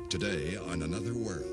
Today on Another World.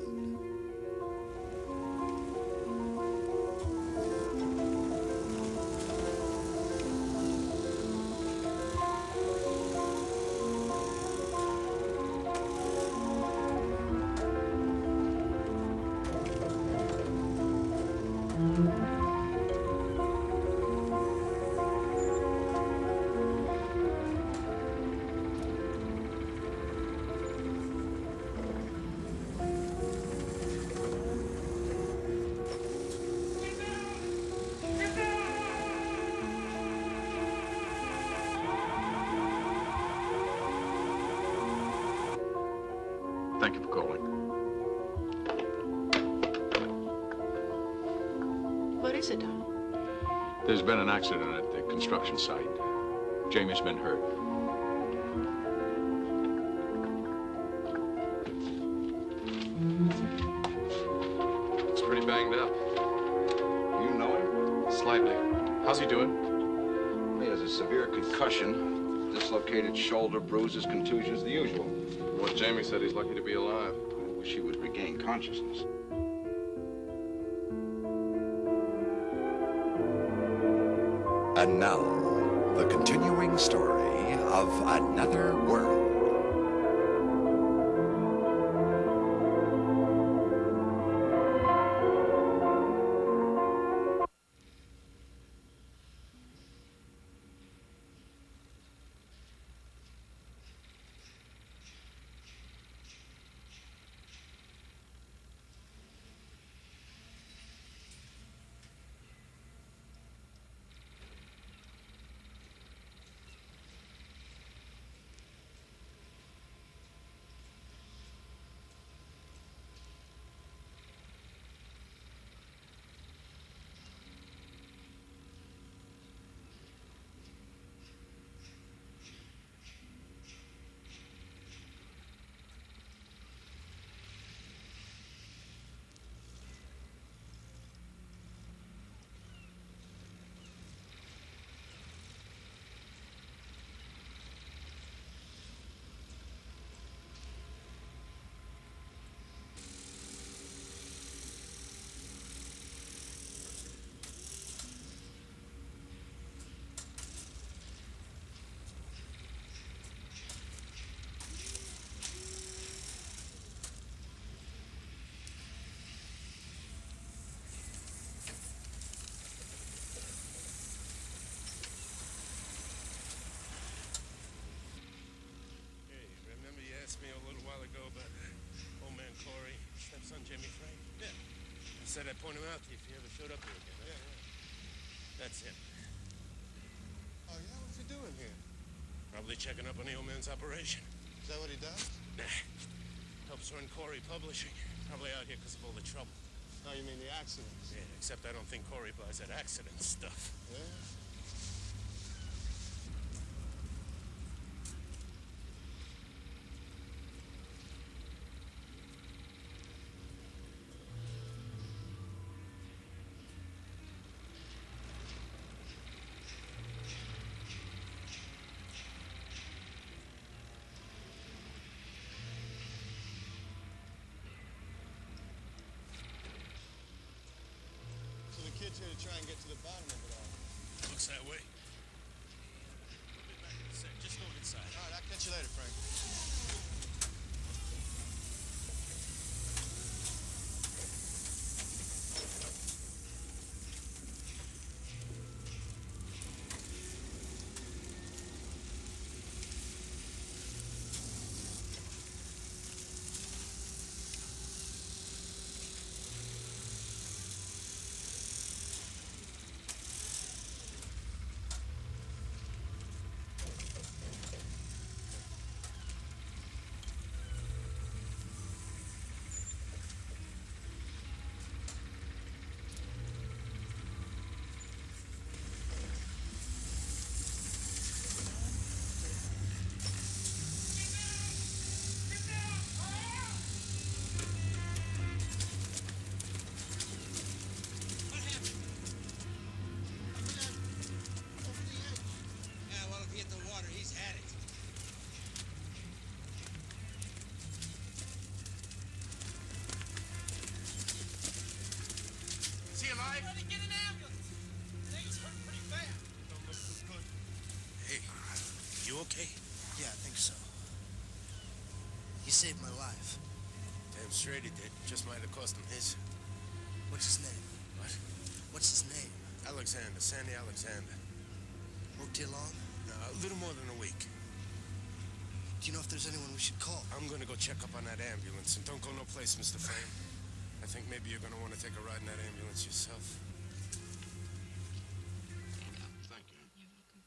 Thank you for calling. What is it, Don? There's been an accident at the construction site. Jamie's been hurt. He's pretty banged up. You know him? Slightly. How's he doing? He has a severe concussion, dislocated shoulder, bruises, contusions, the usual. Well, Jamie said he's lucky to be alive. I wish he would regain consciousness. And now, the continuing story of Another World. Me a little while ago about old man Corey, stepson Jamie Frank. Yeah. I said I'd point him out to you if he ever showed up here again. Huh? Yeah. That's him. Oh, yeah? What's he doing here? Probably checking up on the old man's operation. Is that what he does? Nah. Helps run Corey Publishing. Probably out here because of all the trouble. Oh, you mean the accidents? Yeah, except I don't think Corey buys that accident stuff. Yeah? Kid's here to try and get to the bottom of it all. Looks that way. We'll be back in a sec. Just go inside. All right, I'll catch you later, Frank. He saved my life. Damn straight he did. Just might have cost him his. What's his name? What? What's his name? Alexander. Sandy Alexander. Worked here long? No, a little more than a week. Do you know if there's anyone we should call? I'm gonna go check up on that ambulance, and don't go no place, Mr. Frame. I think maybe you're gonna want to take a ride in that ambulance yourself. Thank you. You're welcome.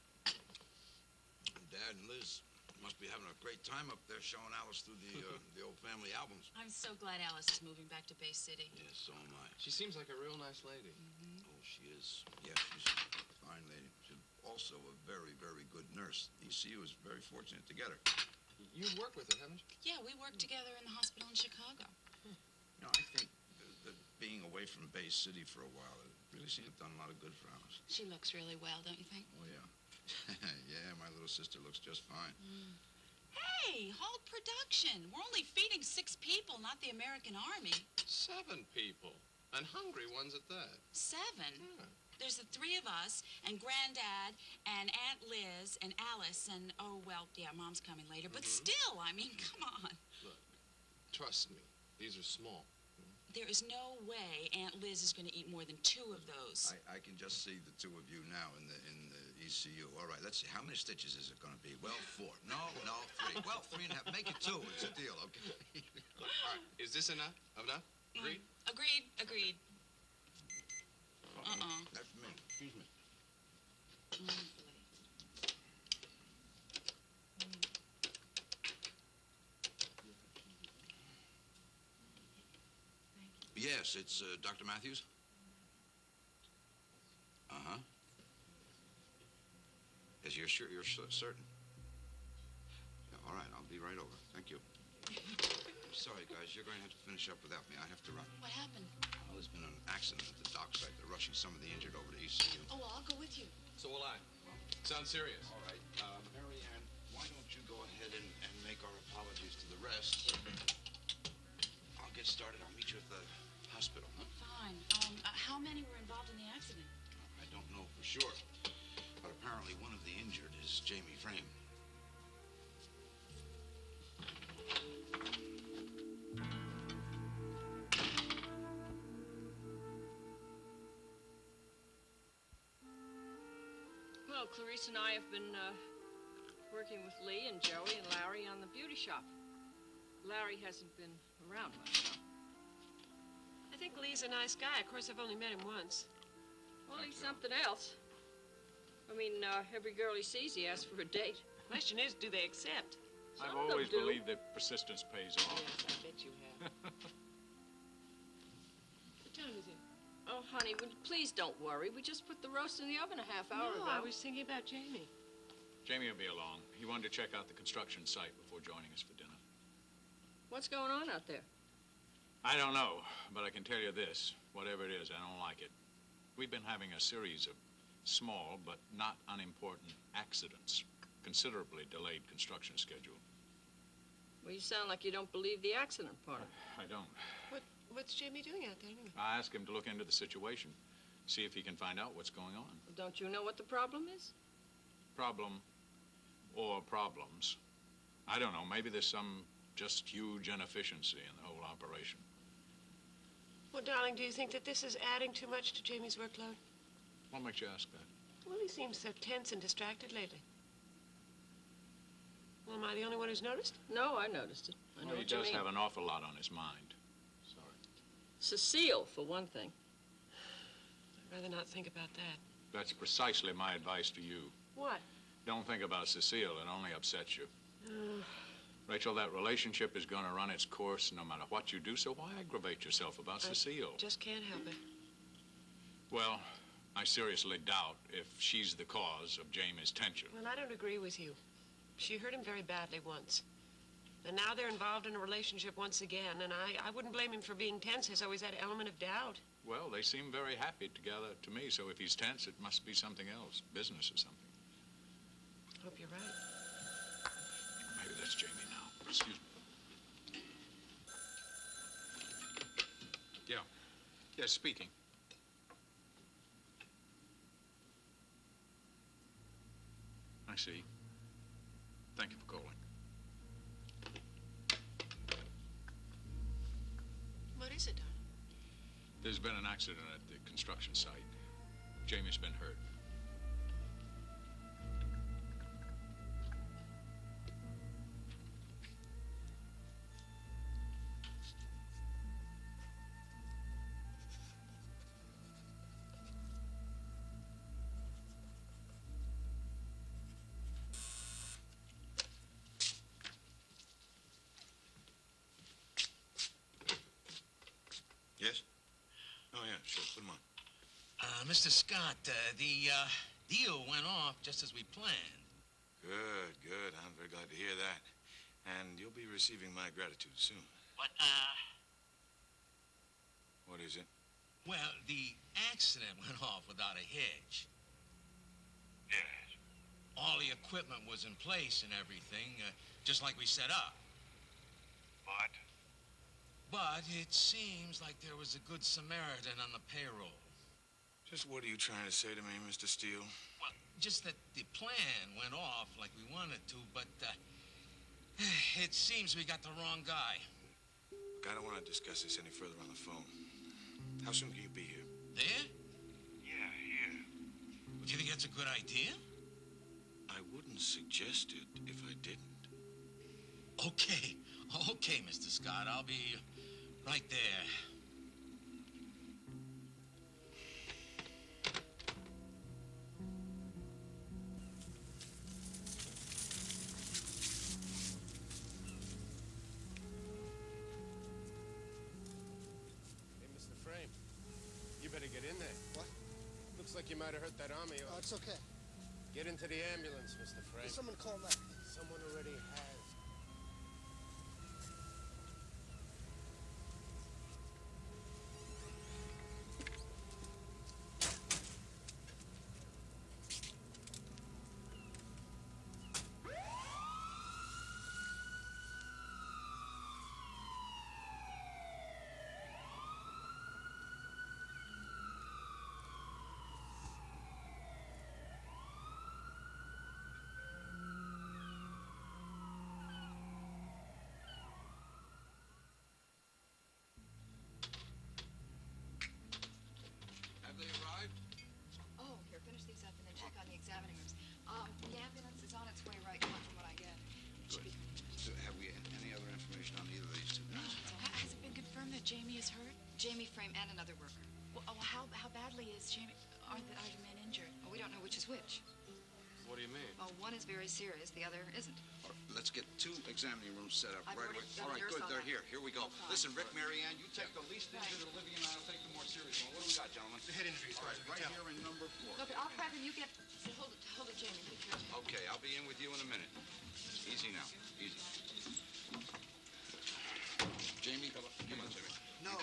Dad and Liz must be having a great time up there showing Alice through the old family albums. I'm so glad Alice is moving back to Bay City. Yes, so am I. She seems like a real nice lady. Oh, she is. Yeah, she's a fine lady. She's also a very, very good nurse. ECU is very fortunate to get her. You've worked with her, haven't you? Yeah, we worked together in the hospital in Chicago. You know, I think that being away from Bay City for a while, it really seems to have done a lot of good for Alice. She looks really well, don't you think? Oh, yeah. Yeah, my little sister looks just fine. Hey, hold production. We're only feeding 6 people, not the American Army. 7 people. And hungry ones at that. 7? Yeah. There's the 3 of us, and Granddad, and Aunt Liz, and Alice, and, oh, well, yeah, Mom's coming later. But still, I mean, come on. Look, trust me, these are small. There is no way Aunt Liz is going to eat more than 2 of those. I can just see the 2 of you now in the ECU. All right, let's see. How many stitches is it going to be? Well, 4. No, 3. Well, 3.5. Make it 2. It's a deal, okay? All right, is this enough? Enough? Agreed? Agreed. That's for me. Excuse me. Yes, it's Dr. Matthews. Uh-huh. Yes, you're sure? You're certain? Yeah, all right, I'll be right over. Thank you. I'm sorry, guys. You're going to have to finish up without me. I have to run. What happened? Well, there's been an accident at the dock site. They're rushing some of the injured over to ECU. Oh, well, I'll go with you. So will I. Sounds serious. All right. Marianne, why don't you go ahead and make our apologies to the rest? I'll get started. I'll meet you at the hospital, huh? Fine. How many were involved in the accident? I don't know for sure. But apparently one of the injured is Jamie Frame. Well, Clarice and I have been working with Lee and Joey and Larry on the beauty shop. Larry hasn't been around much, though. I think Lee's a nice guy. Of course, I've only met him once. Well, he's something else. I mean, every girl he sees, he asks for a date. Question is, do they accept? I've Some of them always do. believed that persistence pays off. Yes, I bet you have. What time is it? Oh, honey, please don't worry. We just put the roast in the oven a half hour No, ago. I was thinking about Jamie. Jamie will be along. He wanted to check out the construction site before joining us for dinner. What's going on out there? I don't know, but I can tell you this. Whatever it is, I don't like it. We've been having a series of small but not unimportant accidents. Considerably delayed construction schedule. Well, you sound like you don't believe the accident part. I don't. What's Jamie doing out there anyway? I asked him to look into the situation, see if he can find out what's going on. Well, don't you know what the problem is? Problem or problems. I don't know. Maybe there's some just huge inefficiency in the whole operation. Well, darling, do you think that this is adding too much to Jamie's workload? What makes you ask that? Well, he seems so tense and distracted lately. Well, am I the only one who's noticed? No, I noticed it. I know Well, he what you does mean. have an awful lot on his mind. Sorry. Cecile, for one thing. I'd rather not think about that. That's precisely my advice to you. What? Don't think about Cecile. It only upsets you. Rachel, that relationship is going to run its course no matter what you do, so why aggravate yourself about Cecile? Just can't help it. Well, I seriously doubt if she's the cause of Jamie's tension. Well, I don't agree with you. She hurt him very badly once. And now they're involved in a relationship once again, and I wouldn't blame him for being tense. There's always that element of doubt. Well, they seem very happy together to me, so if he's tense, it must be something else, business or something. Hope you're right. Maybe that's Jamie now. Excuse me. Yeah. Yes, speaking. I see. Thank you for calling. There's been an accident at the construction site. Jamie's been hurt. Yes? Oh, yeah, sure. Put him on. Mr. Scott, the deal went off just as we planned. Good, good. I'm very glad to hear that. And you'll be receiving my gratitude soon. But, What is it? well, the accident went off without a hitch. Yes. All the equipment was in place and everything, just like we set up. What? But it seems like there was a good Samaritan on the payroll. Just what are you trying to say to me, Mr. Steele? Well, just that the plan went off like we wanted to, but it seems we got the wrong guy. Look, I don't want to discuss this any further on the phone. How soon can you be here? There? Yeah, here. Do you think that's a good idea? I wouldn't suggest it if I didn't. Okay. Okay, Mr. Scott. I'll be right there. Hey, Mr. Frame, you better get in there. What? Looks like you might have hurt that army. Oh, it's okay. Get into the ambulance, Mr. Frame. Did someone call that? Someone already has. The ambulance is on its way right now from what I get. Good. So have we any other information on either of these two? No. Has it been confirmed that Jamie is hurt? Jamie Frame and another worker. Well, how badly is Jamie? Are the men injured? Well, we don't know which is which. What do you mean? Well, one is very serious, the other isn't. All right, let's get 2 examining rooms set up I've right already away. done All right, yours good. on They're that. here. Here we go. Oh, fine. Listen, Rick, Marianne, you take the least injured, Olivia, and I'll take the more serious one. What do we got, gentlemen? The head injury. All right, right here in number 4. Look, I'll grab him. You get. Hold it, Jamie. Take care of him. Okay, I'll be in with you in a minute. Easy now. Easy. Jamie, come on, Jamie. No,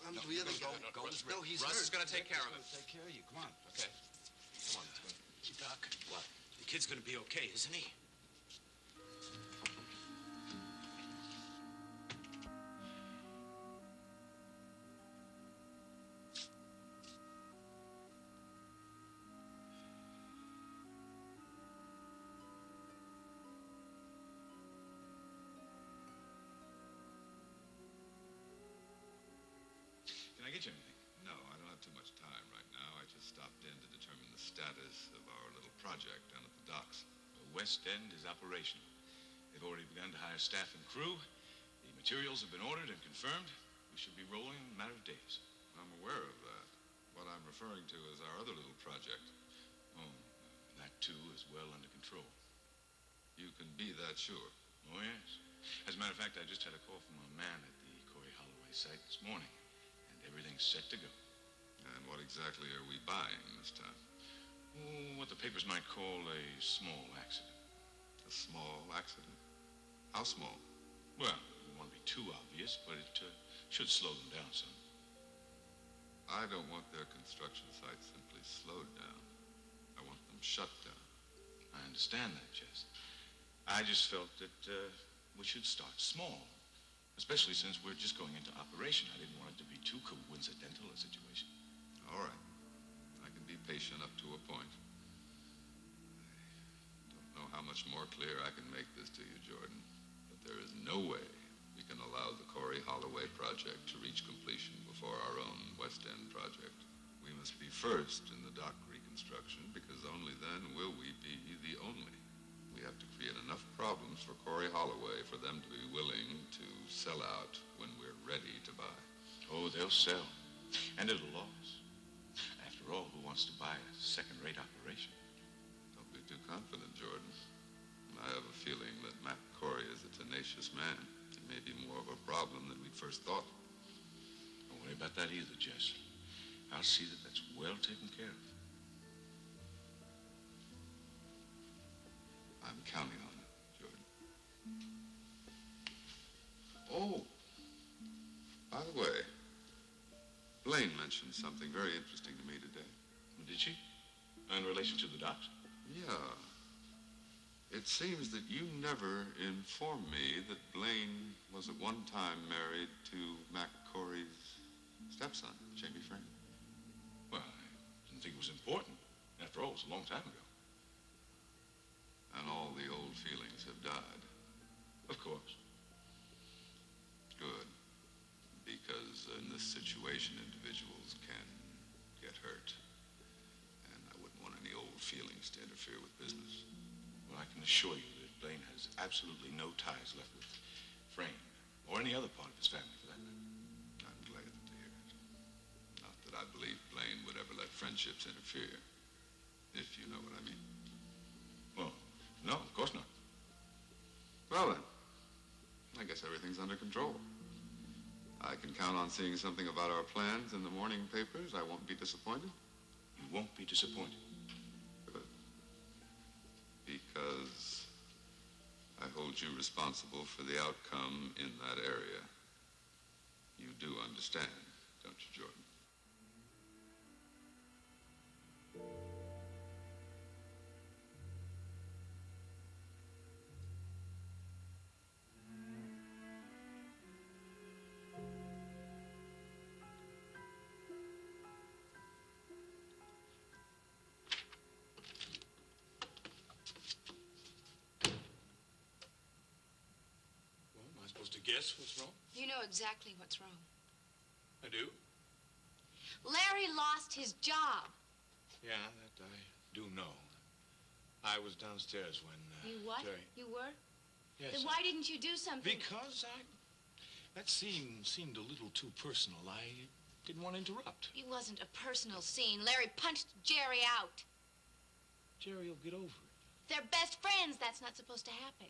I'm the other guy. Go with Rick. No, he's Russ hurt. is going to take care of him. Take care of you. Come on. Okay. Come on, let's go. Doc. What? The kid's gonna be okay, isn't he? Can I get you anything? No, I don't have too much time right now. I just stopped in to determine the status of our little project down at the docks. The West End is operational. They've already begun to hire staff and crew. The materials have been ordered and confirmed. We should be rolling in a matter of days. I'm aware of that. What I'm referring to is our other little project. Oh, that too is well under control. You can be that sure. Oh, yes. As a matter of fact, I just had a call from a man at the Corey Holloway site this morning, and everything's set to go. And what exactly are we buying this time? Oh, what the papers might call a small accident. A small accident? How small? Well, we don't want to be too obvious, but it should slow them down some. I don't want their construction site simply slowed down. I want them shut down. I understand that, Jess. I just felt that we should start small, especially since we're just going into operation. I didn't want it to be too coincidental a situation. All right. I can be patient up to a point. I don't know how much more clear I can make this to you, Jordan, but there is no way we can allow the Corey Holloway project project to reach completion before our own West End project. We must be first in the dock reconstruction, because only then will we be the only. We have to create enough problems for Corey Holloway for them to be willing to sell out when we're ready to buy. Oh, they'll sell. And at a loss. After all, who wants to buy a second-rate operation? Don't be too confident, Jordan. I have a feeling that Matt Corey is a tenacious man. It may be more of a problem than we'd first thought. Don't worry about that either, Jess. I'll see that that's well taken care of. I'm counting on it, Jordan. Oh, by the way, Blaine mentioned something very interesting to me today. Did she? In relation to the docks? Yeah. It seems that you never informed me that Blaine was at one time married to Mac Corey's stepson, Jamie Frank. Well, I didn't think it was important. After all, it was a long time ago. And all the old feelings have died. Of course. Good. Because in this situation, individuals can get hurt. And I wouldn't want any old feelings to interfere with business. Well, I can assure you that Blaine has absolutely no ties left with Frame, or any other part of his family, for that matter. I'm glad to hear it. Not that I believe Blaine would ever let friendships interfere, if you know what I mean. Well, no, of course not. Well, then, I guess everything's under control. I can count on seeing something about our plans in the morning papers. I won't be disappointed. You won't be disappointed. Good. Because I hold you responsible for the outcome in that area. You do understand, don't you, Jordan? Guess what's wrong? You know exactly what's wrong. I do? Larry lost his job. Yeah, that I do know. I was downstairs when... You what? Jerry... You were? Yes. Then why didn't you do something? Because that seemed a little too personal. I didn't want to interrupt. It wasn't a personal scene. Larry punched Jerry out. Jerry will get over it. They're best friends. That's not supposed to happen.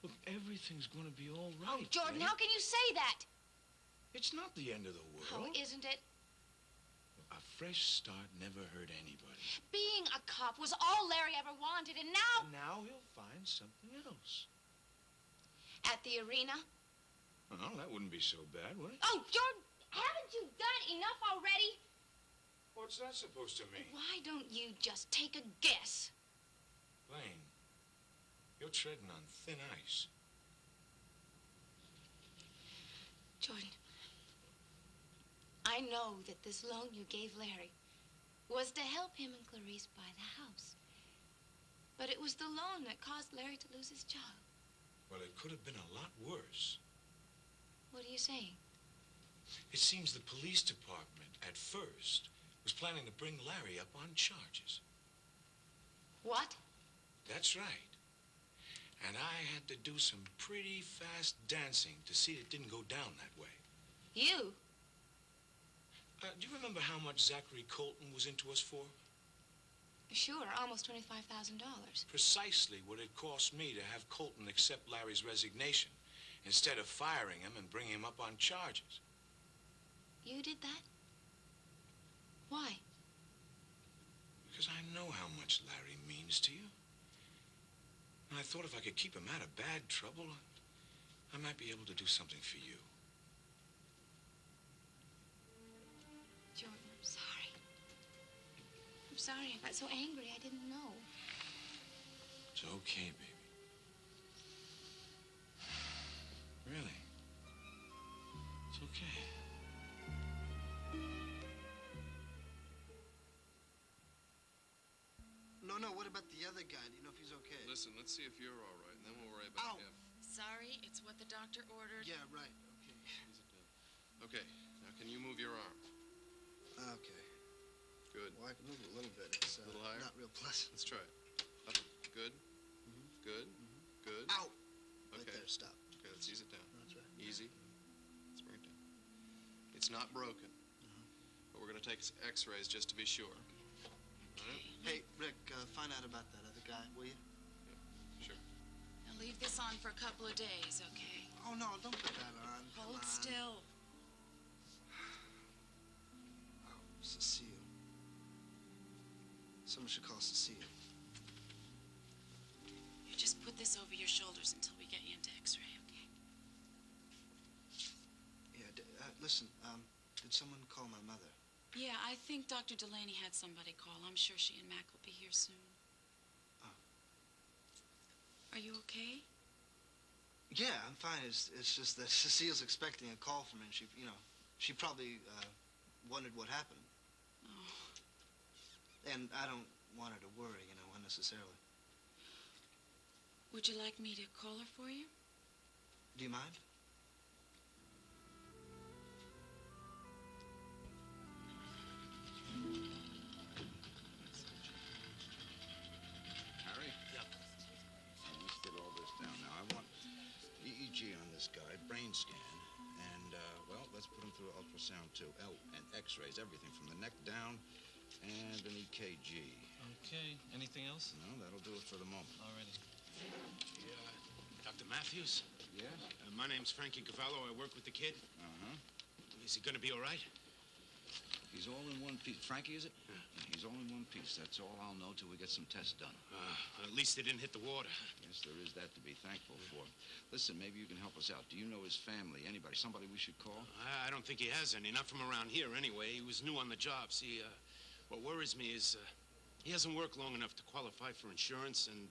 Look, everything's going to be all right. Oh, Jordan, right? how can you say that? It's not the end of the world. Oh, isn't it? A fresh start never hurt anybody. Being a cop was all Larry ever wanted, and now... And now he'll find something else. At the arena? Well, that wouldn't be so bad, would it? Oh, Jordan, haven't you done enough already? What's that supposed to mean? Why don't you just take a guess? Blaine. You're treading on thin ice. Jordan, I know that this loan you gave Larry was to help him and Clarice buy the house. But it was the loan that caused Larry to lose his job. Well, it could have been a lot worse. What are you saying? It seems the police department, at first, was planning to bring Larry up on charges. What? That's right. And I had to do some pretty fast dancing to see it didn't go down that way. You? Do you remember how much Zachary Colton was into us for? Sure, almost $25,000. Precisely what it cost me to have Colton accept Larry's resignation instead of firing him and bringing him up on charges. You did that? Why? Because I know how much Larry means to you. And I thought if I could keep him out of bad trouble, I might be able to do something for you. Jordan, I'm sorry. I'm sorry. I got so angry I didn't know. It's okay, baby. Really? It's okay. No, what about the other guy? Do you know if he's okay? Listen, let's see if you're all right, and then we'll worry about him. Sorry, it's what the doctor ordered. Yeah, right. Okay. Ease it down. Okay. Now, can you move your arm? Okay. Good. Well, I can move it a little bit. It's A little higher? not real pleasant. Let's try it. Up. Good. Good. Good. Ow! Okay. Right there, stop. Okay, let's ease it down. That's right. Easy. Let's bring it down. It's not broken. But we're going to take x-rays just to be sure. All right? Hey, Rick, find out about that other guy, will you? Sure. Now leave this on for a couple of days, okay? Oh, no, don't put that on. Come Hold on. still. Oh, Cecile. Someone should call Cecile. You just put this over your shoulders until we get you into x-ray, okay? Yeah, listen, did someone call my mother? Yeah, I think Dr. Delaney had somebody call. I'm sure she and Mac will be here soon. Oh. Are you okay? Yeah, I'm fine. It's just that Cecile's expecting a call from me, and she probably wondered what happened. Oh. And I don't want her to worry, unnecessarily. Would you like me to call her for you? Do you mind? Harry? Yep. Let's get all this down now. I want EEG on this guy, brain scan, and, well, let's put him through ultrasound, too. Oh, and x-rays, everything from the neck down, and an EKG. Okay. Anything else? No, that'll do it for the moment. Alrighty. Dr. Matthews? Yes? My name's Frankie Cavallo. I work with the kid. Uh-huh. Is he gonna be all right? He's all in one piece. Frankie, is it? Yeah. He's all in one piece. That's all I'll know till we get some tests done. At least they didn't hit the water. Yes, there is that to be thankful for. Listen, maybe you can help us out. Do you know his family? Anybody? Somebody we should call? I don't think he has any. Not from around here, anyway. He was new on the job. See, what worries me is he hasn't worked long enough to qualify for insurance, and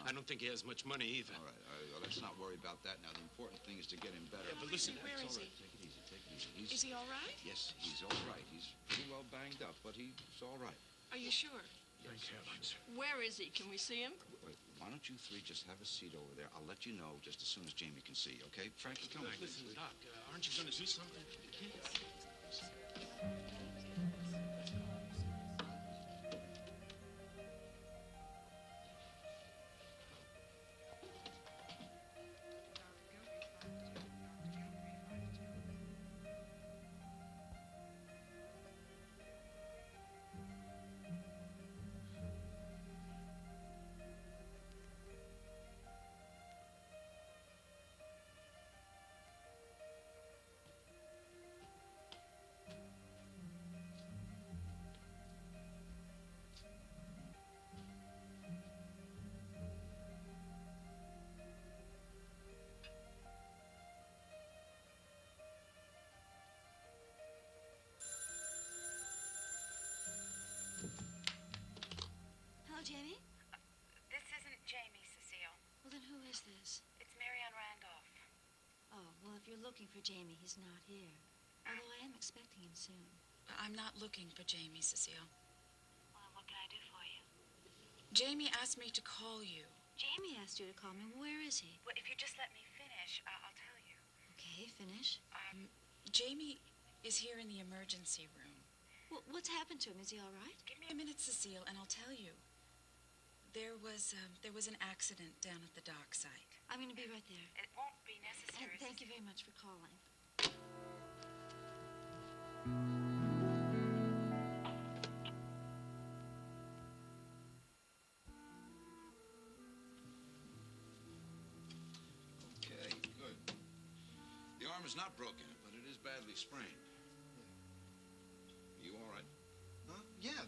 I don't think he has much money either. All right. Well, let's not worry about that now. The important thing is to get him better. Yeah, but listen, Where is he? Take it easy. Take it easy. Is he all right? Yes, he's all right. He's pretty well banged up, but he's all right. Are you sure? Thank heavens. Where is he? Can we see him? Wait, why don't you three just have a seat over there? I'll let you know just as soon as Jamie can see, okay? Frankie, come on. Listen, Doc, aren't you gonna do something? Jamie? This isn't Jamie, Cecile. Well, then who is this? It's Marianne Randolph. Oh, well, if you're looking for Jamie, he's not here. Although I am expecting him soon. I'm not looking for Jamie, Cecile. Well, what can I do for you? Jamie asked me to call you. Jamie asked you to call me. Where is he? Well, if you just let me finish, I'll tell you. Okay, finish. Jamie is here in the emergency room. Well, what's happened to him? Is he all right? Give me a minute, Cecile, and I'll tell you. There was an accident down at the dock site. I'm going to be right there. It won't be necessary. And thank you very much for calling. Okay, good. The arm is not broken, but it is badly sprained. You all right? Huh? Yeah,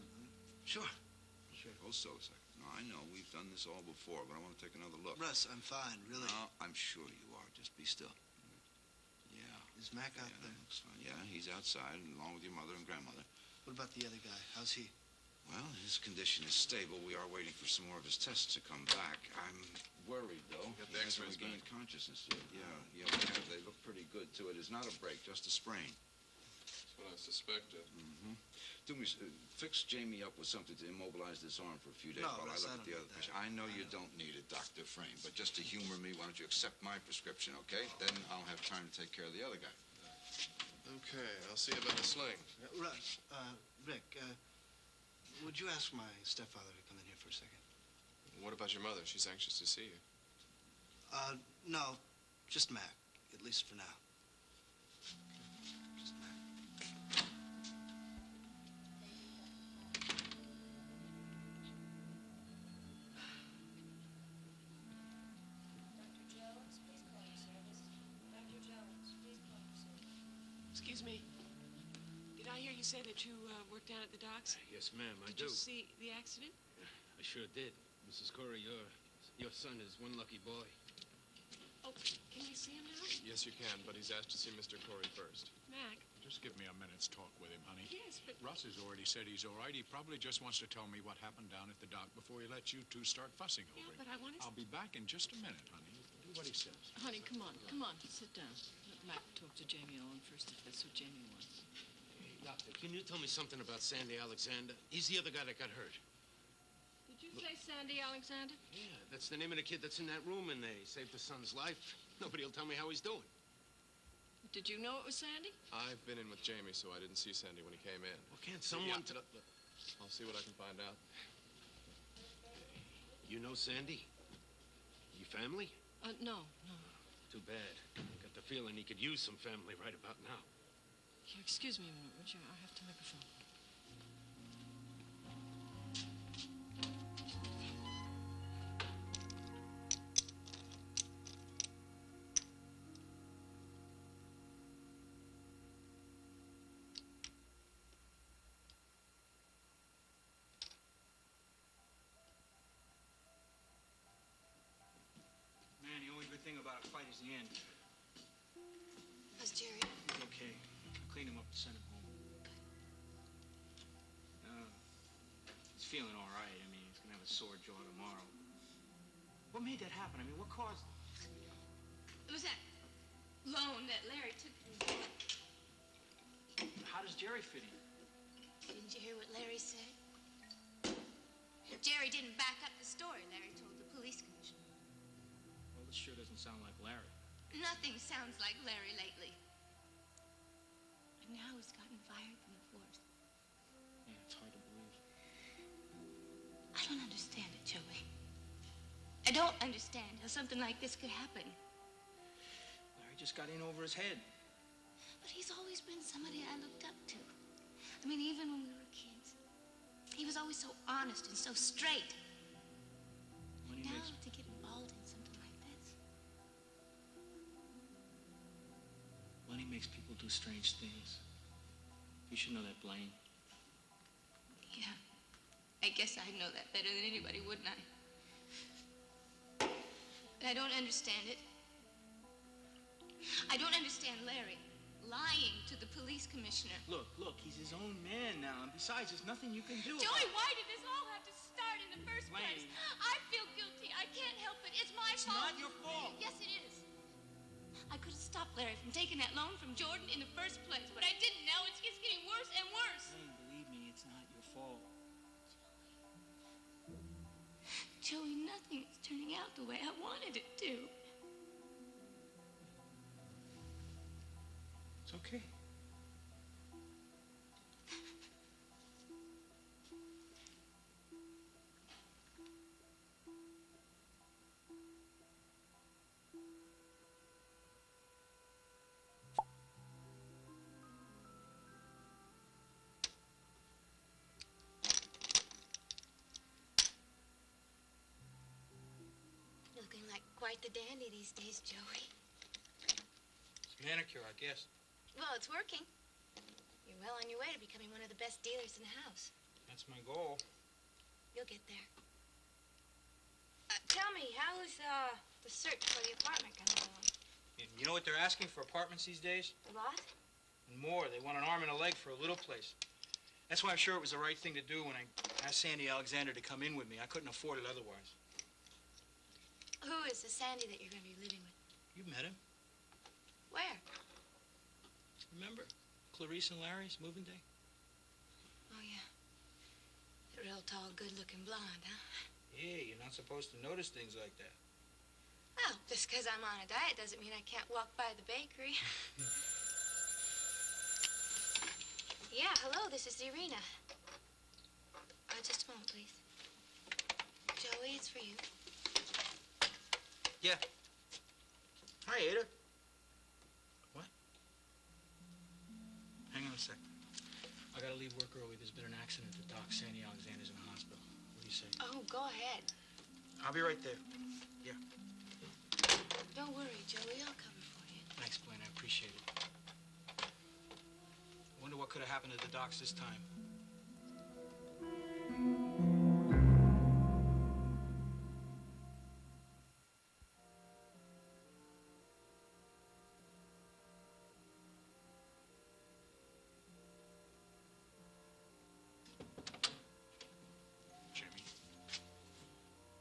sure. Sure. Hold still a second. No, I know we've done this all before, but I want to take another look. Russ, I'm fine, really. No, I'm sure you are. Just be still. Yeah. Is Mac out there? Looks fine. Yeah, he's outside, along with your mother and grandmother. What about the other guy? How's he? Well, his condition is stable. We are waiting for some more of his tests to come back. I'm worried, though. Got the He hasn't x-rays regained back. consciousness yet. Yeah, we have. They look pretty good, too. It is not a break, just a sprain. That's what I suspected. Mm-hmm. Fix Jamie up with something to immobilize this arm for a few days No, while I Russ, look I at the don't other need patient. that. I know you don't need it, Dr. Frame, but just to humor me, why don't you accept my prescription, okay? Then I'll have time to take care of the other guy. Okay, I'll see about a sling. Russ, Rick, would you ask my stepfather to come in here for a second? What about your mother? She's anxious to see you. No, just Mac, at least for now. Just Mac. Excuse me. Did I hear you say that you worked down at the docks? Yes, ma'am, I Did do. you see the accident? I sure did. Mrs. Corey, your son is one lucky boy. Oh, can we see him now? Yes, you can, but he's asked to see Mr. Corey first. Mac. Just give me a minute's talk with him, honey. Yes, but... Russ has already said he's all right. He probably just wants to tell me what happened down at the dock before he lets you two start fussing over it. But I want to... I'll be back in just a minute, honey. Do what he says. Honey, come on, sit down. Let Mac talk to Jamie Owen first if that's what Jamie wants. Hey, Doctor, can you tell me something about Sandy Alexander? He's the other guy that got hurt. Did you say Sandy Alexander? Yeah, that's the name of the kid that's in that room, and they saved his son's life. Nobody'll tell me how he's doing. Did you know it was Sandy? I've been in with Jamie, so I didn't see Sandy when he came in. Well, can't someone... I'll see what I can find out. You know Sandy? You family? No. Too bad. I got the feeling he could use some family right about now. Here, excuse me a minute, would you? I have to make a phone. Man, the only good thing about a fight is the end. How's Jerry? He's okay. Clean him up and send him home. He's feeling all right. I mean, he's gonna have a sore jaw tomorrow. What made that happen? I mean, what caused... It was that loan that Larry took from me. How does Jerry fit in? Didn't you hear what Larry said? Jerry didn't back up the story Larry told the police commissioner. Well, this sure doesn't sound like Larry. Nothing sounds like Larry lately. And now he's gotten fired from the force. Yeah, it's hard to believe. I don't understand it, Joey. I don't understand how something like this could happen. Larry just got in over his head. But he's always been somebody I looked up to. I mean, even when we were kids. He was always so honest and so straight. Money Now makes... to get involved in something like this. Money makes people do strange things. You should know that, Blaine. Yeah. I guess I'd know that better than anybody, wouldn't I? But I don't understand it. I don't understand Larry lying to the police commissioner. Look, he's his own man now. And besides, there's nothing you can do. Joey, why did this all have to start in the first place? Blaine. I feel guilty. I can't help it. It's my It's fault. not your fault. Yes, it is. I could have stopped Larry from taking that loan from Jordan in the first place, but I didn't. Now it's getting worse and worse. Blaine, believe me, it's not your fault. Joey, nothing is turning out the way I wanted it to. It's okay. Looking like quite the dandy these days, Joey. It's manicure, I guess. Well, it's working. You're well on your way to becoming one of the best dealers in the house. That's my goal. You'll get there. Tell me, how's the search for the apartment coming along? You know what they're asking for apartments these days? A lot? And more. They want an arm and a leg for a little place. That's why I'm sure it was the right thing to do when I asked Sandy Alexander to come in with me. I couldn't afford it otherwise. Who is the Sandy that you're going to be living with? You met him. Where? Remember? Clarice and Larry's moving day? Oh, yeah. The real tall, good-looking blonde, huh? Yeah, you're not supposed to notice things like that. Well, just because I'm on a diet doesn't mean I can't walk by the bakery. Yeah, hello, this is Irina. Just a moment, please. Joey, it's for you. Yeah. Hi, Ada. What? Hang on a sec. I gotta leave work early. There's been an accident at the dock. Sandy Alexander's in the hospital. What do you say? Oh, go ahead. I'll be right there. Yeah. Don't worry, Joey. I'll cover for you. Thanks, Blaine. I appreciate it. Wonder what could have happened at the docks this time. Jamie,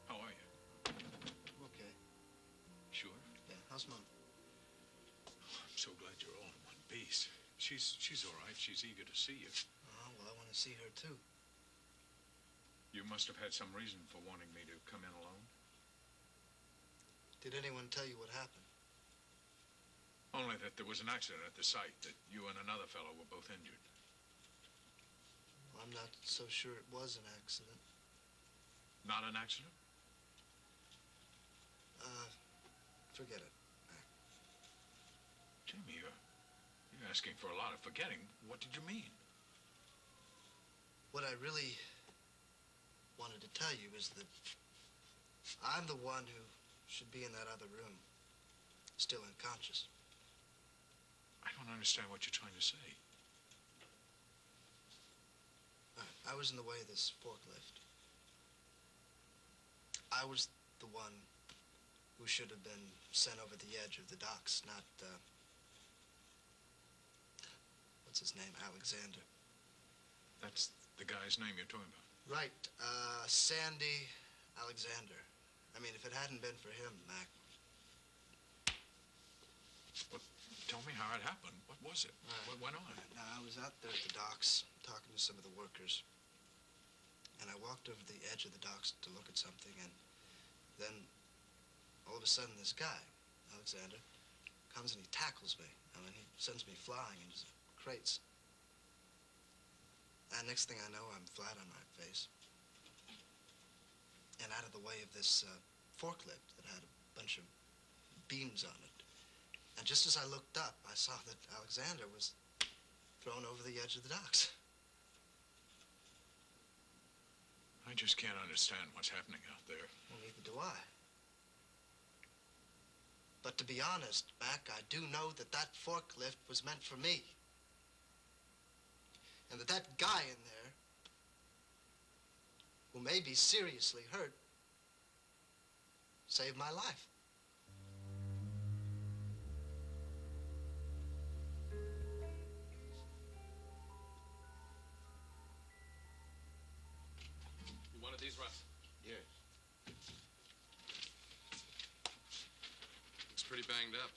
how are you? Okay. Sure? Yeah, how's Mom? I'm so glad you're all in one piece. She's all right. She's eager to see you. Oh, well, I want to see her, too. You must have had some reason for wanting me to come in alone. Did anyone tell you what happened? Only that there was an accident at the site, that you and another fellow were both injured. Well, I'm not so sure it was an accident. Not an accident? Forget it. Jamie, you're asking for a lot of forgetting. What did you mean? What I really wanted to tell you is that I'm the one who should be in that other room, still unconscious. I don't understand what you're trying to say. I was in the way of this forklift. I was the one who should have been sent over the edge of the docks, not, what's his name? Alexander. That's the guy's name you're talking about? Right, Sandy Alexander. I mean, if it hadn't been for him, Mac. Well, tell me how it happened. What was it? What went on? Now, I was out there at the docks talking to some of the workers. And I walked over the edge of the docks to look at something, and then all of a sudden this guy, Alexander, comes and he tackles me. I mean, he sends me flying into crates. And next thing I know, I'm flat on my face. And out of the way of this forklift that had a bunch of beams on it. And just as I looked up, I saw that Alexander was thrown over the edge of the docks. I just can't understand what's happening out there. Well, neither do I. But to be honest, Mac, I do know that that forklift was meant for me. And that guy in there, who may be seriously hurt, saved my life. You wanted these, Russ? Yes. Looks pretty banged up.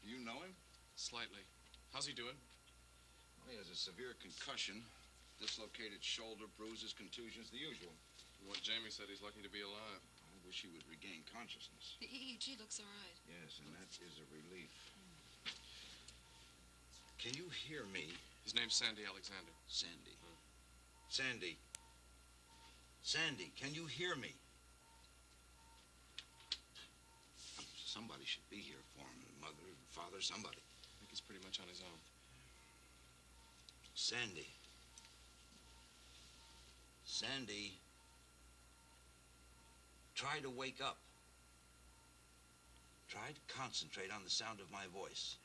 You know him? Slightly. How's he doing? Well, he has a severe concussion, dislocated shoulder, bruises, contusions, the usual. What Jamie said, he's lucky to be alive. I wish he would regain consciousness. The EEG looks all right. Yes, and that is a relief. Can you hear me? His name's Sandy Alexander. Sandy. Sandy. Sandy, can you hear me? Somebody should be here for him. Mother, father, somebody. I think he's pretty much on his own. Sandy. Sandy. Try to wake up. Try to concentrate on the sound of my voice.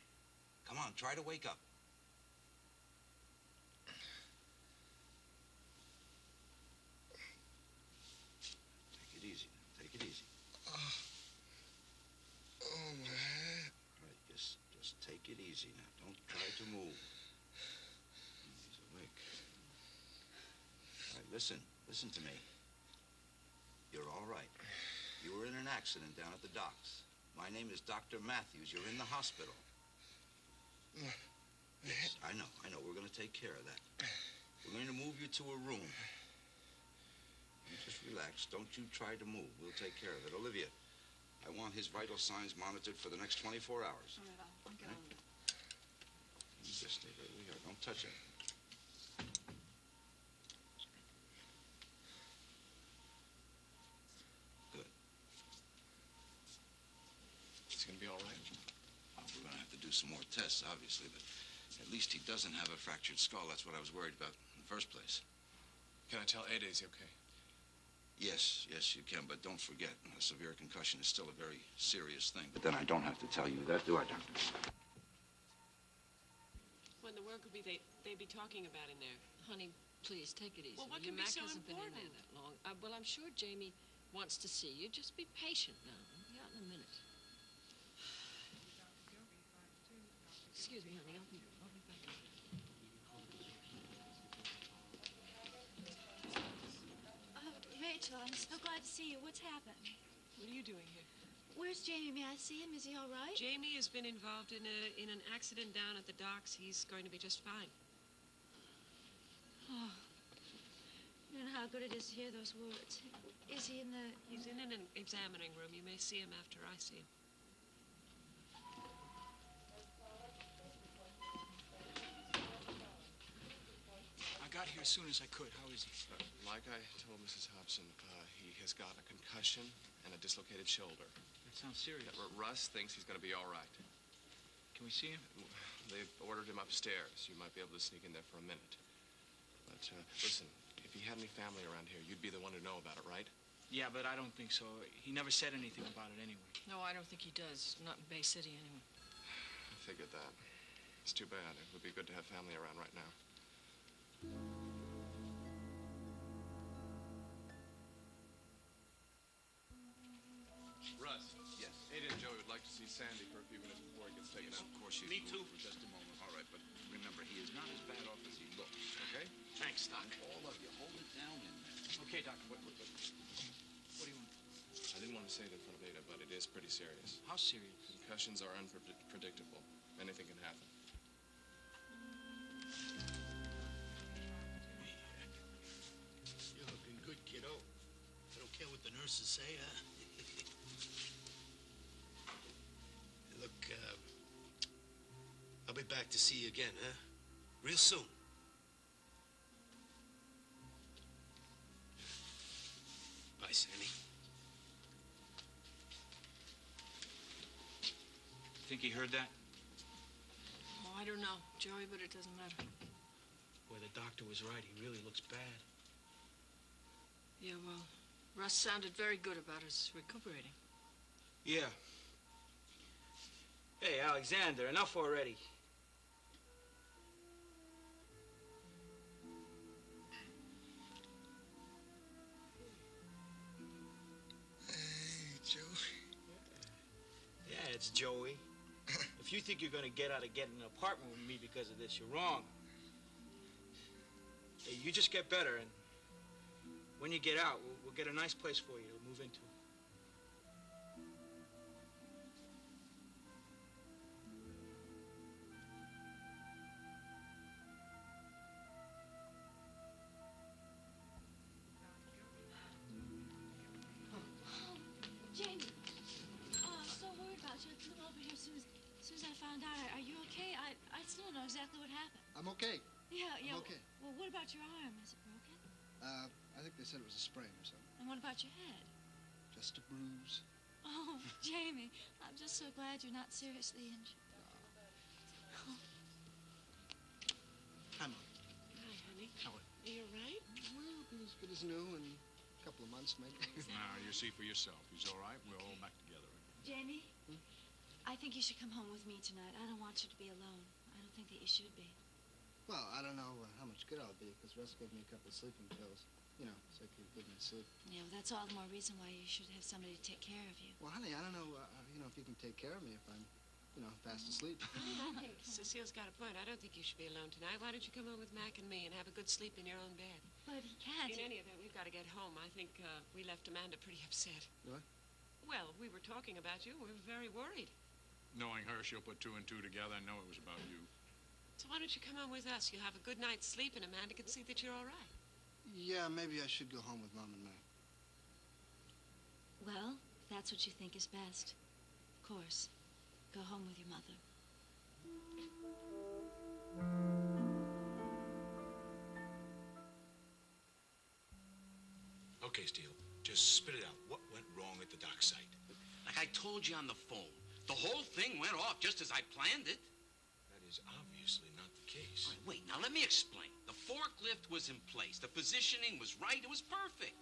Come on, try to wake up. Take it easy. Take it easy. Oh, my head. All right, just take it easy now. Don't try to move. He's awake. All right, listen to me. You're all right. You were in an accident down at the docks. My name is Dr. Matthews. You're in the hospital. Yes, I know. We're going to take care of that. We're going to move you to a room. You just relax. Don't you try to move. We'll take care of it. Olivia, I want his vital signs monitored for the next 24 hours. All right, I'll get on with it. You just stay right where you are. Don't touch it. do some more tests, obviously, but at least he doesn't have a fractured skull. That's what I was worried about in the first place. Can I tell Ada he's okay? Yes, you can, but don't forget, a severe concussion is still a very serious thing. But then I don't have to tell you that, do I, Doctor? What in the world could they be talking about in there? Honey, please, take it easy. Well, what Your can be Mac so hasn't been in there important? that long. Well, I'm sure Jamie wants to see you. Just be patient now. We'll be out in a minute. Excuse me, honey. I'll be back. Rachel, I'm so glad to see you. What's happened? What are you doing here? Where's Jamie? May I see him? Is he all right? Jamie has been involved in an accident down at the docks. He's going to be just fine. Oh. You know how good it is to hear those words. Is he in the... He's in an examining room. You may see him after I see him. I got here as soon as I could. How is he? Like I told Mrs. Hobson, he has got a concussion and a dislocated shoulder. That sounds serious. Russ thinks he's going to be all right. Can we see him? They've ordered him upstairs. You might be able to sneak in there for a minute. But, listen, if he had any family around here, you'd be the one to know about it, right? Yeah, but I don't think so. He never said anything about it anyway. No, I don't think he does. Not in Bay City, anyway. I figured that. It's too bad. It would be good to have family around right now. Russ. Yes. Ada and Joey would like to see Sandy for a few minutes before he gets taken out. Of course you Me can too. move for just a moment. All right, but remember, he is not as bad off as he looks, okay? Thanks, Doc. All of you, hold it down in there. Okay, Doctor. What do you want? I didn't want to say it in front of Ada, but it is pretty serious. How serious? Concussions are unpredictable. Anything can happen. You're looking good, kiddo. I don't care what the nurses say, huh? Look, I'll be back to see you again, huh? Real soon. Bye, Sandy. Think he heard that? Oh, I don't know, Joey, but it doesn't matter. Boy, the doctor was right. He really looks bad. Yeah, well, Russ sounded very good about his recuperating. Yeah. Hey, Alexander, enough already. Hey, Joe. Yeah, it's Joey. If you think you're going to get out of getting an apartment with me because of this, you're wrong. Hey, you just get better, and when you get out, we'll get a nice place for you to move into. Jamie. Oh, I'm so worried about you. I flew over here as soon as I found out. Are you okay? I still don't know exactly what happened. I'm okay. Yeah. I'm okay. Well, what about your arm? Is it broken? I think they said it was a sprain or something. And what about your head? Just a bruise. Oh, Jamie, I'm just so glad you're not seriously injured. Oh. Hi, Mom. Hi, honey. How are Are you all right? Well, be as good as new in a couple of months, maybe. Now, you see for yourself. He's all right. We're all back together. Jamie, I think you should come home with me tonight. I don't want you to be alone. I don't think that you should be. Well, I don't know how much good I'll be, because Russ gave me a couple of sleeping pills. You know, so he could give me sleep. Yeah, well, that's all the more reason why you should have somebody to take care of you. Well, honey, I don't know, if you can take care of me if I'm, fast asleep. Cecile's got a point. I don't think you should be alone tonight. Why don't you come home with Mac and me and have a good sleep in your own bed? But he can't. In any event, we've got to get home. I think we left Amanda pretty upset. What? Well, we were talking about you. We were very worried. Knowing her, she'll put two and two together and know it was about you. So why don't you come home with us? You'll have a good night's sleep, and Amanda can see that you're all right. Yeah, maybe I should go home with Mom and Mac. Well, if that's what you think is best. Of course. Go home with your mother. Okay, Steele, just spit it out. What went wrong at the dock site? Like I told you on the phone, The whole thing went off just as I planned it. That is obviously not the case. All right, wait, now let me explain. The forklift was in place. The positioning was right. It was perfect.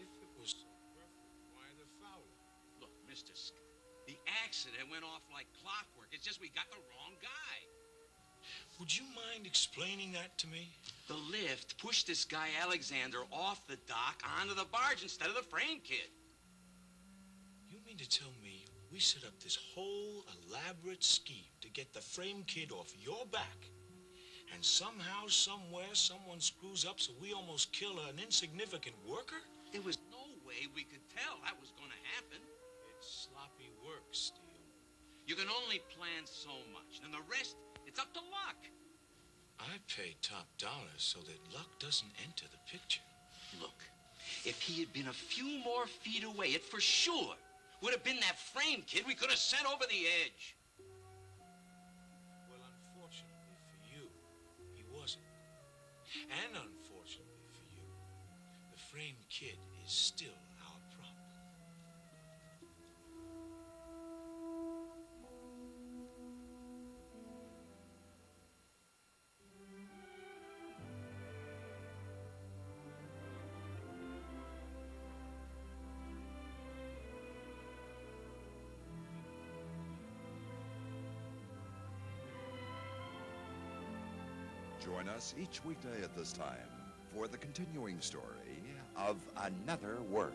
If it was so perfect, why the foul? Look, Mr. Scott, the accident went off like clockwork. It's just we got the wrong guy. Would you mind explaining that to me? The lift pushed this guy Alexander off the dock onto the barge instead of the frame kid. You mean to tell me we set up this whole elaborate scheme to get the frame kid off your back, and somehow, somewhere, someone screws up so we almost kill an insignificant worker? There was no way we could tell that was going to happen. It's sloppy work, Steele. You can only plan so much, and the rest, it's up to luck. I pay top dollar so that luck doesn't enter the picture. Look, if he had been a few more feet away, it for sure would have been that frame kid we could have sent over the edge. Well, unfortunately for you, he wasn't. And unfortunately for you, the frame kid is still our problem. Join us each weekday at this time for the continuing story of Another World.